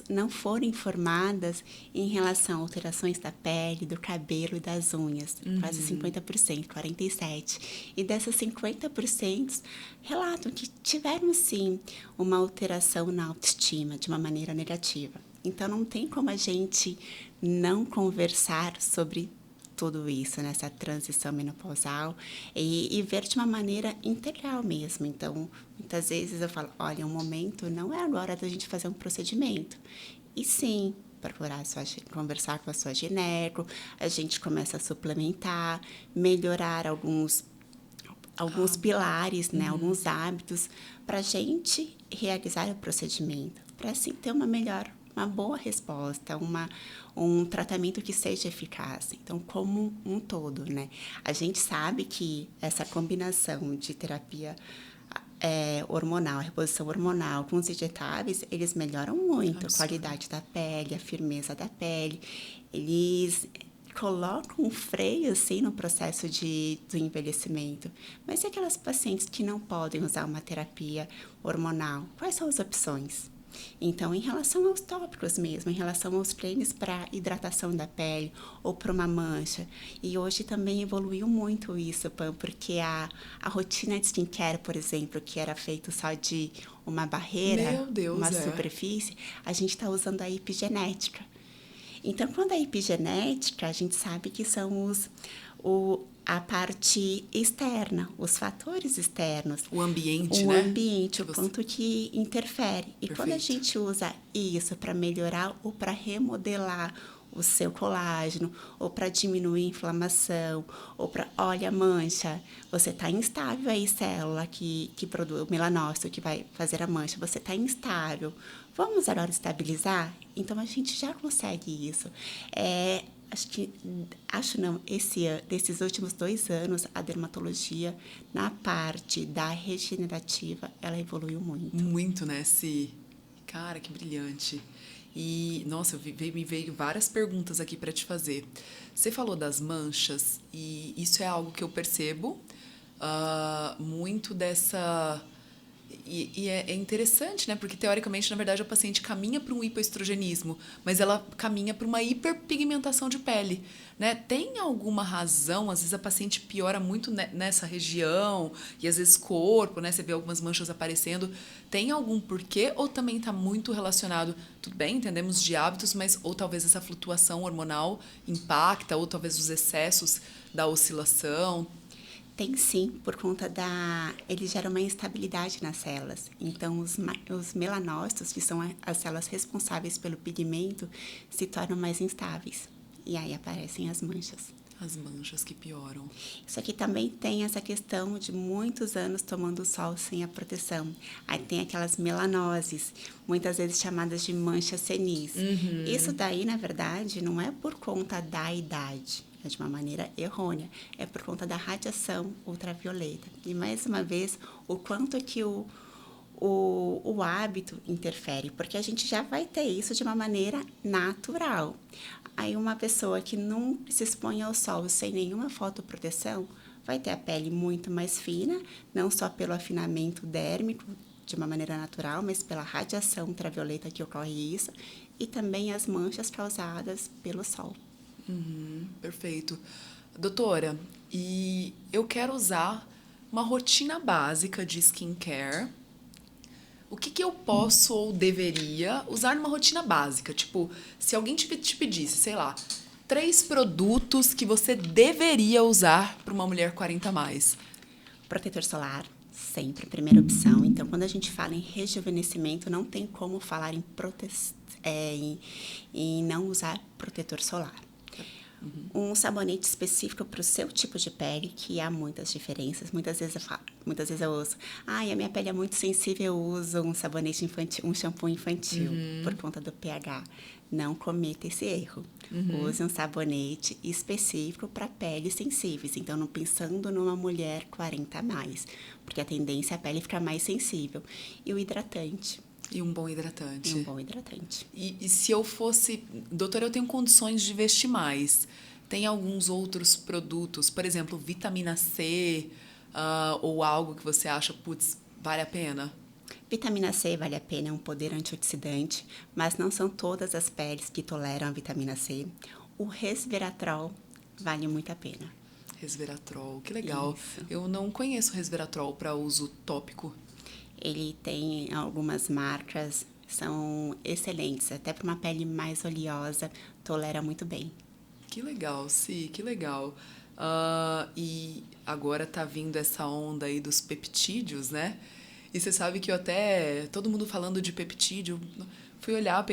não foram informadas em relação a alterações da pele, do cabelo e das unhas. Quase 50%, 47%. E dessas 50%, relatam que tiveram, sim, uma alteração na autoestima de uma maneira negativa. Então, não tem como a gente não conversar sobre tudo isso, nessa transição menopausal e ver de uma maneira integral mesmo. Então, muitas vezes eu falo, olha, o momento não é agora da gente fazer um procedimento. E sim, procurar conversar com a sua gineco, a gente começa a suplementar, melhorar alguns pilares, né, alguns hábitos, para a gente realizar o procedimento, para assim ter uma boa resposta, um tratamento que seja eficaz. Então, como um todo, né? A gente sabe que essa combinação de terapia hormonal, reposição hormonal com os injetáveis, eles melhoram muito a qualidade da pele, a firmeza da pele. Eles colocam um freio, assim, no processo do envelhecimento. Mas e aquelas pacientes que não podem usar uma terapia hormonal? Quais são as opções? Então, em relação aos tópicos mesmo, em relação aos cremes para hidratação da pele ou para uma mancha. E hoje também evoluiu muito isso, Pam, porque a rotina de skincare, por exemplo, que era feito só de uma barreira, uma superfície, a gente está usando a epigenética. Então, quando a epigenética, a gente sabe que são a parte externa, os fatores externos. O ambiente, né? O ambiente, o quanto que interfere. E quando a gente usa isso para melhorar ou para remodelar o seu colágeno, ou para diminuir a inflamação, ou para, olha, mancha, você está instável aí, célula que produz o melanócito, que vai fazer a mancha, você está instável. Vamos agora estabilizar? Então, a gente já consegue isso. Desses últimos 2 anos, a dermatologia, na parte da regenerativa, ela evoluiu muito. Muito, né, Si? Cara, que brilhante. E, nossa, me veio várias perguntas aqui para te fazer. Você falou das manchas, e isso é algo que eu percebo muito dessa... E é interessante, né? Porque, teoricamente, na verdade, a paciente caminha para um hipoestrogenismo, mas ela caminha para uma hiperpigmentação de pele, né? Tem alguma razão? Às vezes a paciente piora muito nessa região, e às vezes corpo, né? Você vê algumas manchas aparecendo. Tem algum porquê? Ou também está muito relacionado... Tudo bem, entendemos de hábitos, mas ou talvez essa flutuação hormonal impacta, ou talvez os excessos da oscilação... Tem sim, por conta ele gera uma instabilidade nas células. Então, os melanócitos, que são as células responsáveis pelo pigmento, se tornam mais instáveis. E aí aparecem as manchas. As manchas que pioram. Isso aqui também tem essa questão de muitos anos tomando sol sem a proteção. Aí tem aquelas melanoses, muitas vezes chamadas de manchas senis. Uhum. Isso daí, na verdade, não é por conta da idade. É de uma maneira errônea, é por conta da radiação ultravioleta. E, mais uma vez, o quanto que o hábito interfere, porque a gente já vai ter isso de uma maneira natural. Aí, uma pessoa que não se expõe ao sol sem nenhuma fotoproteção vai ter a pele muito mais fina, não só pelo afinamento dérmico, de uma maneira natural, mas pela radiação ultravioleta que ocorre isso, e também as manchas causadas pelo sol. Perfeito. Doutora, e eu quero usar uma rotina básica de skincare. O que eu posso ou deveria usar numa rotina básica? Tipo, se alguém te pedisse, sei lá, 3 produtos que você deveria usar para uma mulher 40 a mais. Protetor solar, sempre a primeira opção. Então, quando a gente fala em rejuvenescimento, não tem como falar em não usar protetor solar. Um sabonete específico para o seu tipo de pele, que há muitas diferenças. Muitas vezes eu ouço, a minha pele é muito sensível, eu uso um sabonete infantil, um shampoo infantil, por conta do pH. Não cometa esse erro. Use um sabonete específico para peles sensíveis. Então, não pensando numa mulher 40 a mais, porque a tendência é a pele ficar mais sensível. E o hidratante. E um bom hidratante. E um bom hidratante. E se eu fosse... Doutora, eu tenho condições de vestir mais. Tem alguns outros produtos, por exemplo, vitamina C, ou algo que você acha, putz, vale a pena? Vitamina C vale a pena, é um poder antioxidante, mas não são todas as peles que toleram a vitamina C. O resveratrol vale muito a pena. Resveratrol, que legal. Isso. Eu não conheço resveratrol para uso tópico. Ele tem algumas marcas, são excelentes, até para uma pele mais oleosa, tolera muito bem. Que legal, sim, que legal. E agora tá vindo essa onda aí dos peptídeos, né? E você sabe que todo mundo falando de peptídeo, fui olhar,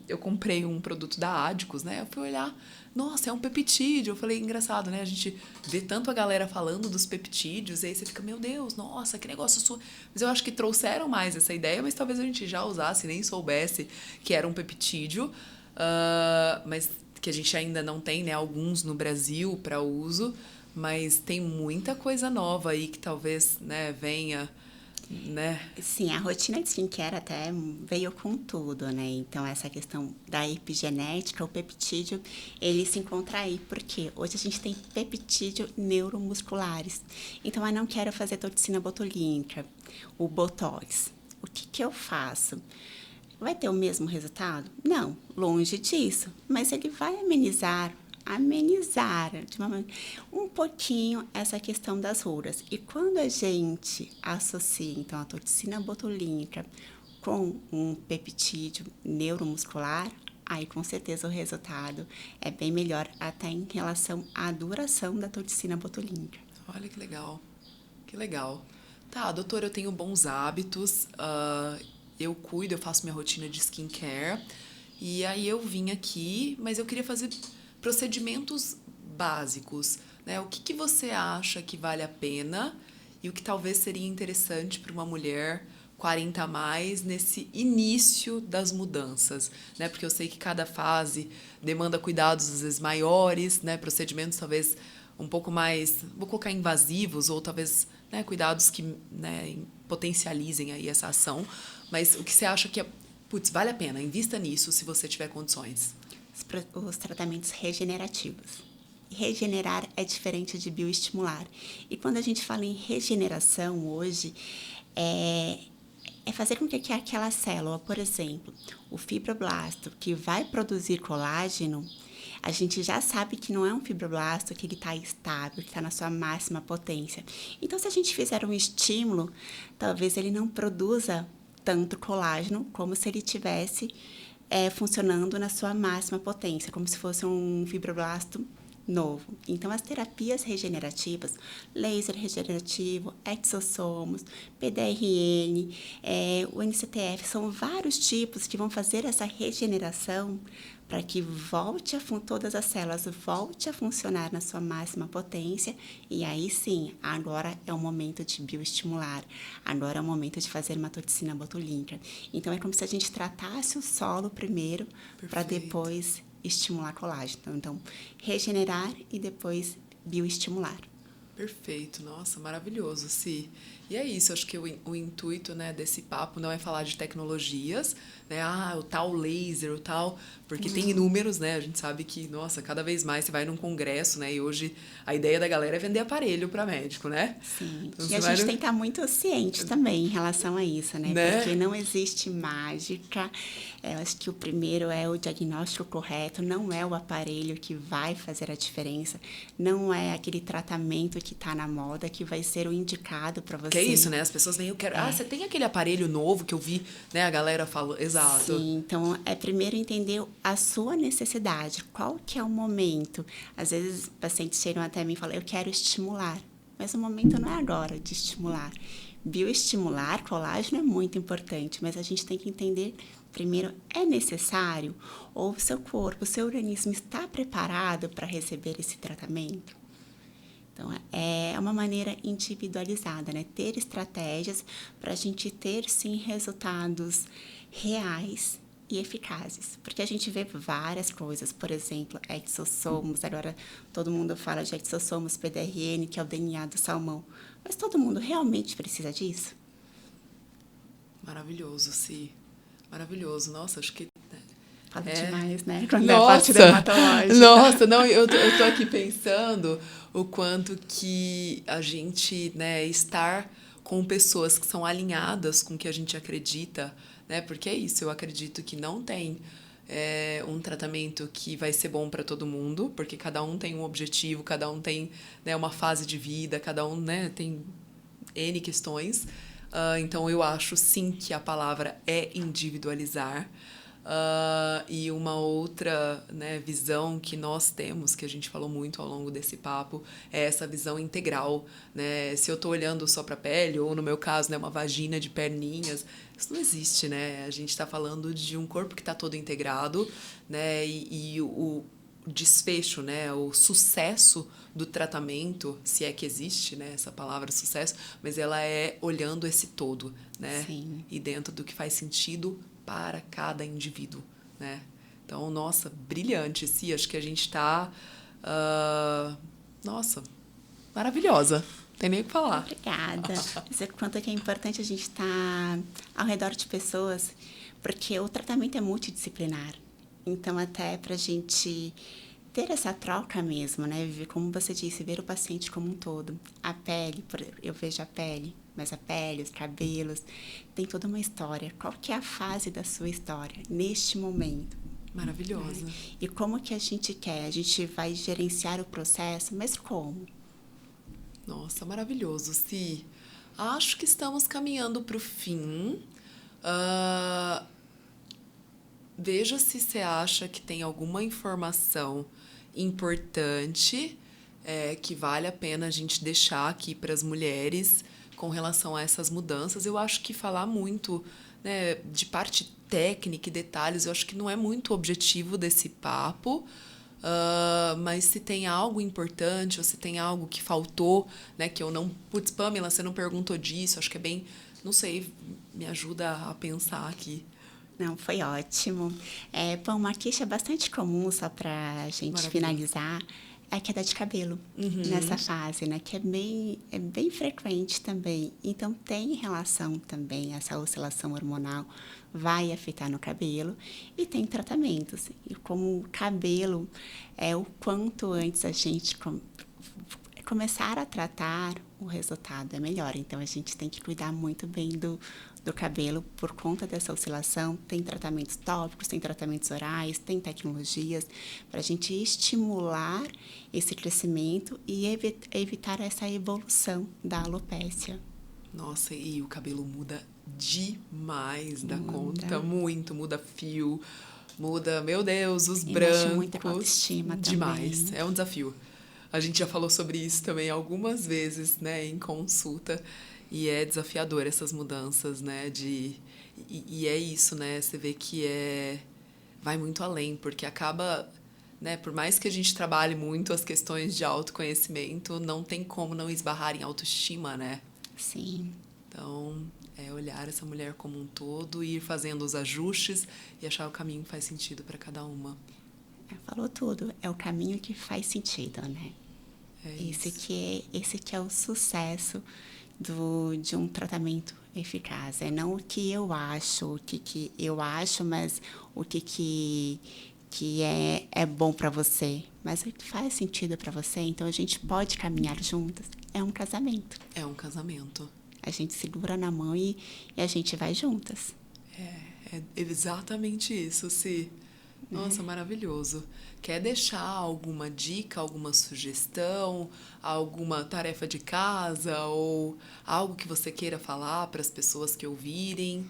eu comprei um produto da Adicus, né? Eu fui olhar, nossa, é um peptídeo. Eu falei, engraçado, né? A gente vê tanto a galera falando dos peptídeos, e aí você fica, meu Deus, nossa, que negócio sua. Mas eu acho que trouxeram mais essa ideia, mas talvez a gente já usasse, nem soubesse que era um peptídeo, mas que a gente ainda não tem, né? Alguns no Brasil para uso, mas tem muita coisa nova aí que talvez, né, venha, né? Sim, a rotina de skincare até veio com tudo, né? Então, essa questão da epigenética, o peptídeo, ele se encontra aí, porque hoje a gente tem peptídeo neuromusculares. Então, eu não quero fazer toxina botulínica, o Botox. O que eu faço? Vai ter o mesmo resultado? Não, longe disso. Mas ele vai amenizar de uma maneira, um pouquinho essa questão das rugas. E quando a gente associa, então, a toxina botulínica com um peptídeo neuromuscular, aí com certeza o resultado é bem melhor até em relação à duração da toxina botulínica. Olha que legal, que legal. Tá, doutora, eu tenho bons hábitos, eu cuido, eu faço minha rotina de skincare, e aí eu vim aqui, mas eu queria fazer procedimentos básicos, né? O que você acha que vale a pena e o que talvez seria interessante para uma mulher 40 a mais nesse início das mudanças, né? Porque eu sei que cada fase demanda cuidados às vezes maiores, né? Procedimentos talvez um pouco mais, vou colocar invasivos ou talvez, né, cuidados que, né, potencializem aí essa ação. Mas o que você acha que putz, vale a pena? Invista nisso se você tiver condições. Os tratamentos regenerativos. Regenerar é diferente de bioestimular. E quando a gente fala em regeneração hoje, é fazer com que aquela célula, por exemplo, o fibroblasto, que vai produzir colágeno, a gente já sabe que não é um fibroblasto que ele está estável, que está na sua máxima potência. Então, se a gente fizer um estímulo, talvez ele não produza tanto colágeno como se ele tivesse funcionando na sua máxima potência, como se fosse um fibroblasto novo. Então, as terapias regenerativas, laser regenerativo, exossomos, PDRN, o NCTF, são vários tipos que vão fazer essa regeneração para que todas as células volte a funcionar na sua máxima potência, e aí sim, agora é o momento de bioestimular, agora é o momento de fazer uma toxina botulínica. Então, é como se a gente tratasse o solo primeiro, para depois estimular colágeno. Então, regenerar e depois bioestimular. Perfeito, nossa, maravilhoso, Si. E é isso, acho que o intuito, né, desse papo não é falar de tecnologias, né, o tal laser, o tal, porque tem inúmeros, né, a gente sabe que, nossa, cada vez mais você vai num congresso, né, e hoje a ideia da galera é vender aparelho para médico, né? Sim, Então, e a gente tem que estar muito ciente também em relação a isso, né? Porque não existe mágica. Eu acho que o primeiro é o diagnóstico correto, não é o aparelho que vai fazer a diferença, não é aquele tratamento que está na moda que vai ser o indicado para você. Que é isso, né? As pessoas vêm, você tem aquele aparelho novo que eu vi, né? A galera falou, exato. Sim, então é primeiro entender a sua necessidade, qual que é o momento. Às vezes pacientes chegam até mim e falam, eu quero estimular, mas o momento não é agora de estimular. Bioestimular colágeno é muito importante, mas a gente tem que entender primeiro, é necessário? Ou o seu corpo, o seu organismo está preparado para receber esse tratamento? Então, é uma maneira individualizada, né? Ter estratégias para a gente ter, sim, resultados reais e eficazes. Porque a gente vê várias coisas, por exemplo, exossomos, agora todo mundo fala de exossomos, PDRN, que é o DNA do salmão. Mas todo mundo realmente precisa disso? Maravilhoso, Si. Maravilhoso. Nossa, acho que... Fala demais, né? Quando nossa, é a parte dermatológica. Nossa, não, eu tô aqui pensando o quanto que a gente, né, estar com pessoas que são alinhadas com o que a gente acredita, né? Porque é isso, eu acredito que não tem um tratamento que vai ser bom para todo mundo, porque cada um tem um objetivo, cada um tem, né, uma fase de vida, cada um, né, tem N questões. Então, eu acho, sim, que a palavra é individualizar. E uma outra, né, visão que nós temos, que a gente falou muito ao longo desse papo, é essa visão integral, né? Se eu tô olhando só para a pele, ou no meu caso, né, uma vagina de perninhas, isso não existe, né? A gente está falando de um corpo que está todo integrado, né? E o desfecho, né, o sucesso do tratamento, se é que existe, né, essa palavra sucesso, mas ela é olhando esse todo, né? Sim. E dentro do que faz sentido para cada indivíduo, né? Então, nossa, brilhante, sim, acho que a gente tá, nossa, maravilhosa, não tem nem o que falar. Obrigada. Dizer quanto que é importante a gente estar ao redor de pessoas, porque o tratamento é multidisciplinar. Então, até para a gente ter essa troca mesmo, né? Como você disse, ver o paciente como um todo. A pele, eu vejo a pele, mas a pele, os cabelos, tem toda uma história. Qual que é a fase da sua história neste momento? Maravilhosa. Né? E como que a gente quer? A gente vai gerenciar o processo, mas como? Nossa, maravilhoso, Si. Acho que estamos caminhando para o fim. Veja se você acha que tem alguma informação importante que vale a pena a gente deixar aqui para as mulheres com relação a essas mudanças. Eu acho que falar muito, né, de parte técnica e detalhes, eu acho que não é muito o objetivo desse papo. Mas se tem algo importante ou se tem algo que faltou, né, que eu não... Putz, Pamela, você não perguntou disso, acho que é bem... Não sei, me ajuda a pensar aqui. Não, foi ótimo. Bom, uma queixa bastante comum, só para a gente Maravilhoso. finalizar, é a queda de cabelo nessa fase, né? Que é bem frequente também. Então, tem relação também, essa oscilação hormonal vai afetar no cabelo e tem tratamentos. E como o cabelo é o quanto antes a gente começar a tratar, o resultado é melhor. Então, a gente tem que cuidar muito bem do cabelo por conta dessa oscilação. Tem tratamentos tópicos, tem tratamentos orais, tem tecnologias para a gente estimular esse crescimento e evitar essa evolução da alopécia. Nossa, e o cabelo muda demais da Muda. conta, muito, muda fio, muda, meu Deus, os E mexe muito com a brancos, autoestima demais, também. é um desafio. A gente já falou sobre isso também algumas vezes, né, em consulta, e é desafiador essas mudanças, né, e é isso, né, você vê que vai muito além, porque acaba, né, por mais que a gente trabalhe muito as questões de autoconhecimento, não tem como não esbarrar em autoestima, né? Sim. Então, é olhar essa mulher como um todo e ir fazendo os ajustes e achar o caminho que faz sentido para cada uma. Falou tudo. É o caminho que faz sentido, né? Esse que é o sucesso de um tratamento eficaz. É não o que eu acho, que eu acho, mas o que é bom para você. Mas o que faz sentido para você. Então, a gente pode caminhar juntas. É um casamento. É um casamento. A gente segura na mão e a gente vai juntas. É exatamente isso, Si. Nossa, maravilhoso. Quer deixar alguma dica, alguma sugestão, alguma tarefa de casa ou algo que você queira falar para as pessoas que ouvirem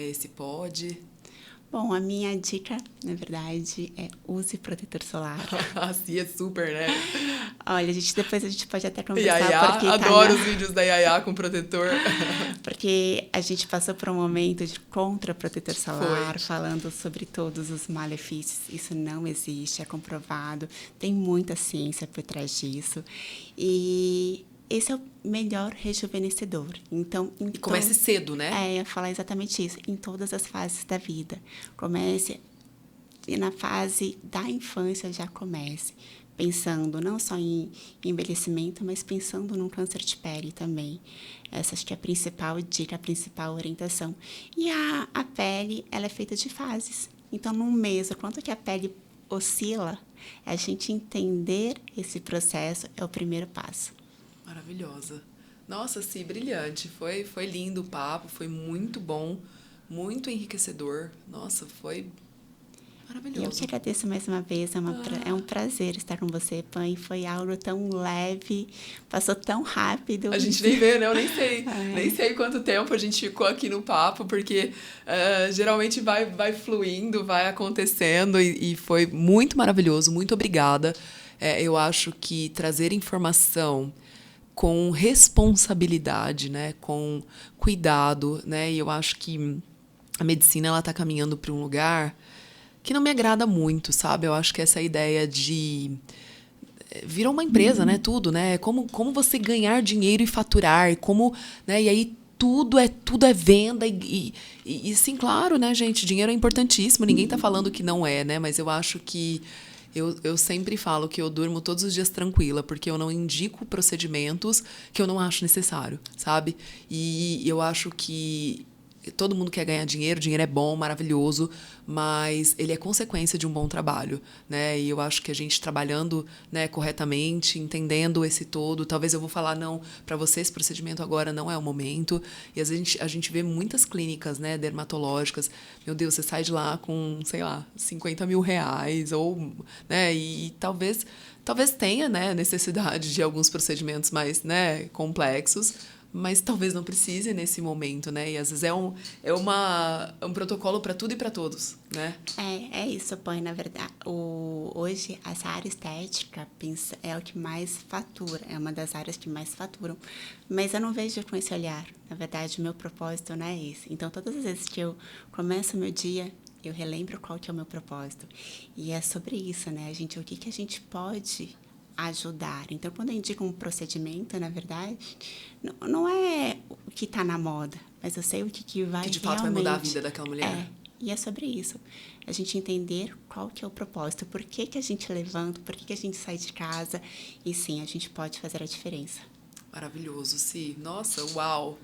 esse pod? Bom, a minha dica, na verdade, é use protetor solar. Assim é super, né? Olha, depois a gente pode até Yaya, conversar, porque adoro os vídeos da Yaya com protetor. porque a gente passou por um momento de contra protetor solar, Foi. falando sobre todos os malefícios. Isso não existe, é comprovado. Tem muita ciência por trás disso. E esse é o melhor rejuvenescedor. Então, E comece cedo, né? eu ia falar exatamente isso, em todas as fases da vida. Comece e na fase da infância já comece, pensando não só em envelhecimento, mas pensando num câncer de pele também. Essa acho que é a principal dica, a principal orientação. E a pele, ela é feita de fases. Então, num mês, o quanto que a pele oscila, a gente entender esse processo é o primeiro passo. Maravilhosa. Nossa, sim, brilhante. Foi lindo o papo, foi muito bom, muito enriquecedor. Nossa, foi Maravilhoso. Eu que agradeço mais uma vez, é um prazer estar com você, Pan, foi algo tão leve, passou tão rápido. A gente nem vê, né? Eu nem sei, É. nem sei quanto tempo a gente ficou aqui no papo, porque geralmente vai fluindo, vai acontecendo e foi muito maravilhoso, muito obrigada. Eu acho que trazer informação com responsabilidade, né? Com cuidado, né? E eu acho que a medicina ela está caminhando para um lugar que não me agrada muito, sabe? Eu acho que essa ideia de virou uma empresa, né? Tudo, né? Como você ganhar dinheiro e faturar, como, né? E aí tudo é venda e sim, claro, né, gente? Dinheiro é importantíssimo. Ninguém tá falando que não é, né? Mas eu acho que eu sempre falo que eu durmo todos os dias tranquila, porque eu não indico procedimentos que eu não acho necessário, sabe? E eu acho que todo mundo quer ganhar dinheiro, dinheiro é bom, maravilhoso, mas ele é consequência de um bom trabalho, né? E eu acho que a gente trabalhando, né, corretamente, entendendo esse todo, talvez eu vou falar, não, para você esse procedimento agora não é o momento. E às vezes a gente vê muitas clínicas, né, dermatológicas, meu Deus, você sai de lá com, sei lá, 50 mil reais, ou, né, e talvez tenha, né, necessidade de alguns procedimentos mais, né, complexos, mas talvez não precise nesse momento, né? E às vezes é um protocolo para tudo e para todos, né? É isso, Põe, na verdade. Hoje, essa área estética é o que mais fatura, é uma das áreas que mais faturam. Mas eu não vejo com esse olhar. Na verdade, o meu propósito não é esse. Então, todas as vezes que eu começo o meu dia, eu relembro qual que é o meu propósito. E é sobre isso, né, gente? O que a gente pode ajudar. Então, quando eu indico um procedimento, na verdade, não é o que está na moda, mas eu sei o que vai que de fato realmente... vai mudar a vida daquela mulher. E é sobre isso. A gente entender qual que é o propósito, por que a gente levanta, por que a gente sai de casa. E sim, a gente pode fazer a diferença. Maravilhoso, sim. Nossa, uau!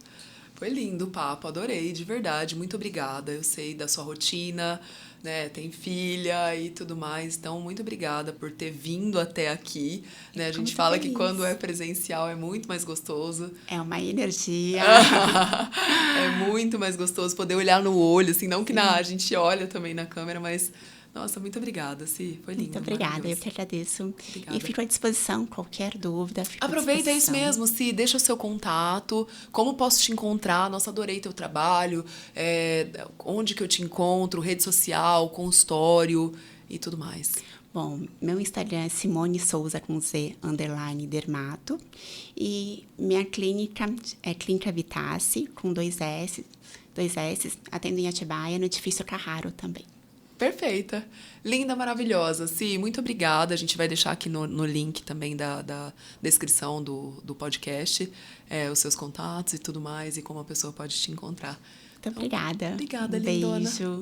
Foi lindo o papo, adorei, de verdade. Muito obrigada. Eu sei da sua rotina, né? Tem filha e tudo mais. Então, muito obrigada por ter vindo até aqui. Né? A gente fala que quando é presencial é muito mais gostoso. É uma energia. É muito mais gostoso poder olhar no olho, assim, não que a gente olha também na câmera, mas nossa, muito obrigada, Si. Foi lindo. Muito obrigada, eu que agradeço. Obrigada. E fico à disposição, qualquer dúvida. Aproveita, é isso mesmo, Si, deixa o seu contato, como posso te encontrar, nossa, adorei teu trabalho, onde que eu te encontro, rede social, consultório e tudo mais. Bom, meu Instagram é Simone Souza com Z, _dermato. E minha clínica é Clínica Vitace, com 2 S, atendo em Atibaia, no edifício Carraro também. Perfeita. Linda, maravilhosa. Si, muito obrigada. A gente vai deixar aqui no link também da descrição do podcast os seus contatos e tudo mais, e como a pessoa pode te encontrar. Muito obrigada. Obrigada, Um lindona. beijo.